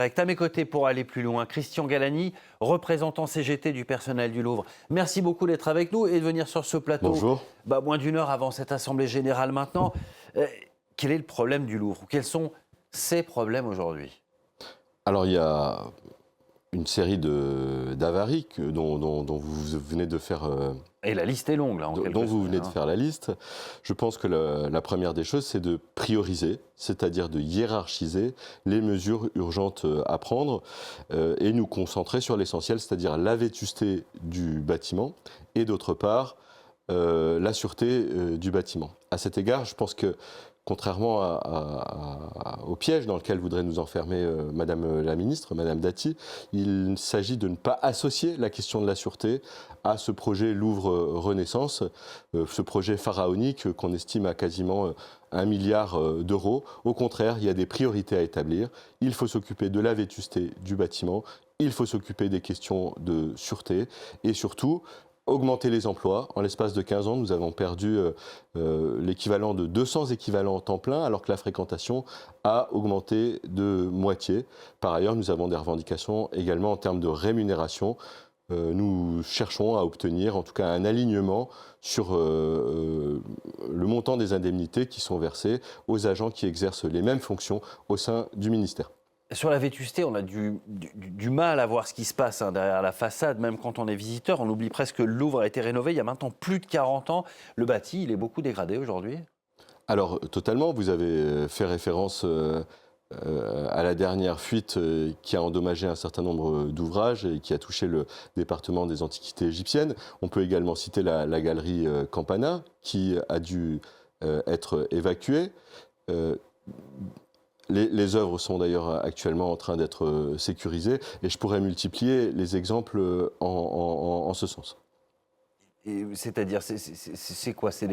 À mes côtés pour aller plus loin, Christian Galani, représentant CGT du personnel du Louvre. Merci beaucoup d'être avec nous et de venir sur ce plateau. Bonjour. Moins d'une heure avant cette assemblée générale maintenant. Quel est le problème du Louvre? Quels sont ses problèmes aujourd'hui? Alors il y a une série d'avaries dont vous venez de faire... Et la liste est longue, là, en quelque dont vous sorte, venez de faire la liste. Je pense que la première des choses, c'est de prioriser, c'est-à-dire de hiérarchiser les mesures urgentes à prendre et nous concentrer sur l'essentiel, c'est-à-dire la vétusté du bâtiment et d'autre part, la sûreté du bâtiment. À cet égard, je pense que contrairement au piège dans lequel voudrait nous enfermer Madame la Ministre, Madame Dati, il s'agit de ne pas associer la question de la sûreté à ce projet Louvre Renaissance, ce projet pharaonique qu'on estime à quasiment 1 milliard d'euros. Au contraire, il y a des priorités à établir. Il faut s'occuper de la vétusté du bâtiment, il faut s'occuper des questions de sûreté et surtout augmenter les emplois. En l'espace de 15 ans, nous avons perdu l'équivalent de 200 équivalents en temps plein, alors que la fréquentation a augmenté de moitié. Par ailleurs, nous avons des revendications également en termes de rémunération. Nous cherchons à obtenir en tout cas un alignement sur le montant des indemnités qui sont versées aux agents qui exercent les mêmes fonctions au sein du ministère. Sur la vétusté, on a du mal à voir ce qui se passe derrière la façade, même quand on est visiteur. On oublie presque que le Louvre a été rénové il y a maintenant plus de 40 ans. Le bâti, il est beaucoup dégradé aujourd'hui. Alors, totalement, vous avez fait référence à la dernière fuite qui a endommagé un certain nombre d'ouvrages et qui a touché le département des antiquités égyptiennes. On peut également citer la galerie Campana qui a dû être évacuée. Les œuvres sont d'ailleurs actuellement en train d'être sécurisées et je pourrais multiplier les exemples en ce sens. C'est-à-dire, c'est quoi? C'est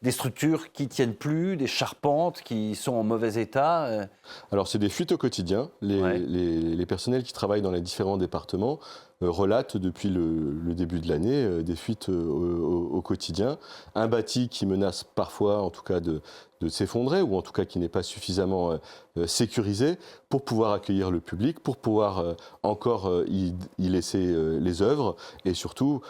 des structures qui tiennent plus, des charpentes qui sont en mauvais état? Alors, c'est des fuites au quotidien. Les personnels qui travaillent dans les différents départements relatent depuis le début de l'année des fuites au quotidien. Un bâti qui menace parfois, en tout cas, de s'effondrer, ou en tout cas qui n'est pas suffisamment sécurisé pour pouvoir accueillir le public, pour pouvoir encore y laisser les œuvres, et surtout,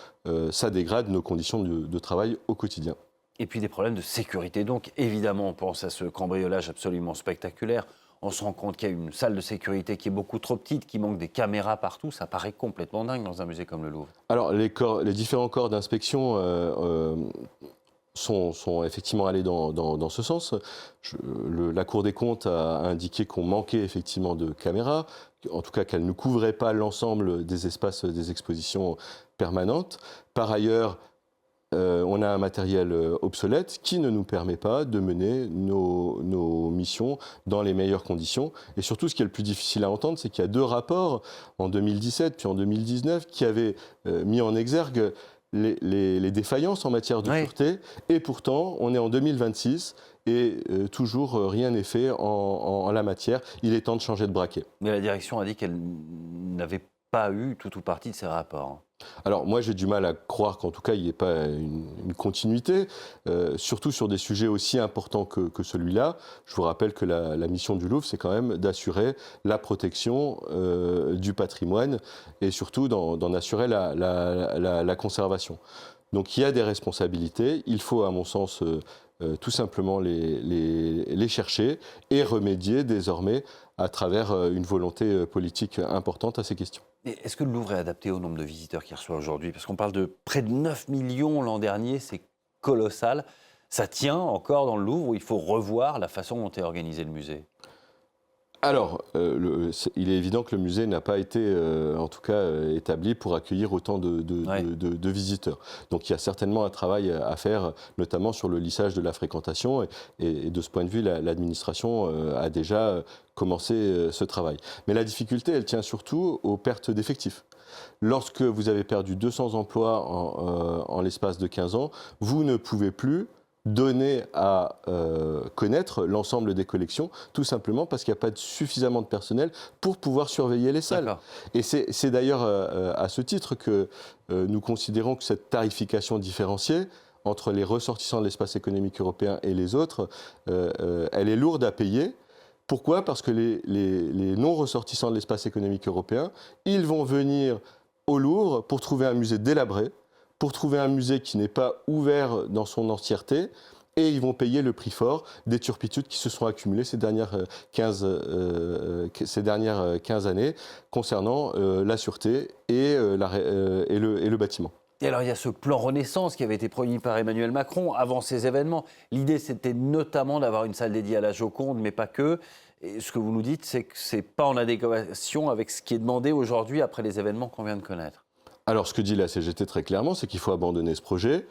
ça dégrade nos conditions de travail au quotidien. Et puis des problèmes de sécurité. Donc évidemment, on pense à ce cambriolage absolument spectaculaire. On se rend compte qu'il y a une salle de sécurité qui est beaucoup trop petite, qui manque des caméras partout. Ça paraît complètement dingue dans un musée comme le Louvre. Alors, les différents corps d'inspection sont effectivement allés dans ce sens. La Cour des comptes a indiqué qu'on manquait effectivement de caméras, en tout cas qu'elles ne couvraient pas l'ensemble des espaces des expositions permanentes. Par ailleurs, on a un matériel obsolète qui ne nous permet pas de mener nos missions dans les meilleures conditions. Et surtout, ce qui est le plus difficile à entendre, c'est qu'il y a 2 rapports, en 2017 puis en 2019, qui avaient mis en exergue les défaillances en matière de sûreté. Et pourtant, on est en 2026 et toujours rien n'est fait en la matière. Il est temps de changer de braquet. Mais la direction a dit qu'elle n'avait pas eu tout ou partie de ces rapports. Alors moi j'ai du mal à croire qu'en tout cas il n'y ait pas une continuité, surtout sur des sujets aussi importants que celui-là. Je vous rappelle que la mission du Louvre, c'est quand même d'assurer la protection du patrimoine et surtout d'en assurer la conservation. Donc il y a des responsabilités, il faut à mon sens tout simplement les chercher et remédier désormais à travers une volonté politique importante à ces questions. Est-ce que le Louvre est adapté au nombre de visiteurs qu'il reçoit aujourd'hui? Parce qu'on parle de près de 9 millions l'an dernier, c'est colossal. Ça tient encore dans le Louvre où il faut revoir la façon dont est organisé le musée? Alors, il est évident que le musée n'a pas été, en tout cas, établi pour accueillir autant de visiteurs. Donc il y a certainement un travail à faire, notamment sur le lissage de la fréquentation. Et de ce point de vue, l'administration a déjà commencé ce travail. Mais la difficulté, elle tient surtout aux pertes d'effectifs. Lorsque vous avez perdu 200 emplois en l'espace de 15 ans, vous ne pouvez plus donner à connaître l'ensemble des collections, tout simplement parce qu'il n'y a pas suffisamment de personnel pour pouvoir surveiller les salles. Et c'est d'ailleurs à ce titre que nous considérons que cette tarification différenciée entre les ressortissants de l'espace économique européen et les autres, elle est lourde à payer, Pourquoi ? Parce que les non-ressortissants de l'espace économique européen, ils vont venir au Louvre pour trouver un musée délabré, pour trouver un musée qui n'est pas ouvert dans son entièreté, et ils vont payer le prix fort des turpitudes qui se sont accumulées ces dernières 15 années concernant la sûreté et le bâtiment. Et alors, il y a ce plan Renaissance qui avait été promis par Emmanuel Macron avant ces événements. L'idée, c'était notamment d'avoir une salle dédiée à la Joconde, mais pas que. Et ce que vous nous dites, c'est que ce n'est pas en adéquation avec ce qui est demandé aujourd'hui après les événements qu'on vient de connaître. Alors, ce que dit la CGT très clairement, c'est qu'il faut abandonner ce projet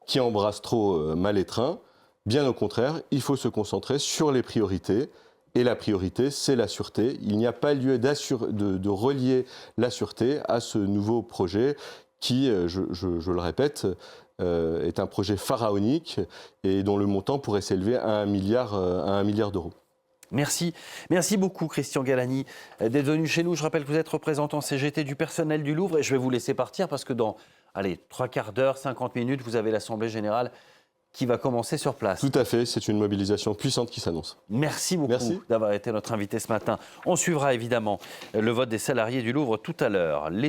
qui embrasse trop mal les trains. Bien au contraire, il faut se concentrer sur les priorités. Et la priorité, c'est la sûreté. Il n'y a pas lieu de relier la sûreté à ce nouveau projet qui, je le répète, est un projet pharaonique et dont le montant pourrait s'élever à 1 milliard d'euros. Merci. Merci beaucoup, Christian Galani, d'être venu chez nous. Je rappelle que vous êtes représentant CGT du personnel du Louvre et je vais vous laisser partir parce que dans, 3/4 d'heure, 50 minutes, vous avez l'Assemblée générale qui va commencer sur place. Tout à fait, c'est une mobilisation puissante qui s'annonce. Merci beaucoup d'avoir été notre invité ce matin. On suivra évidemment le vote des salariés du Louvre tout à l'heure.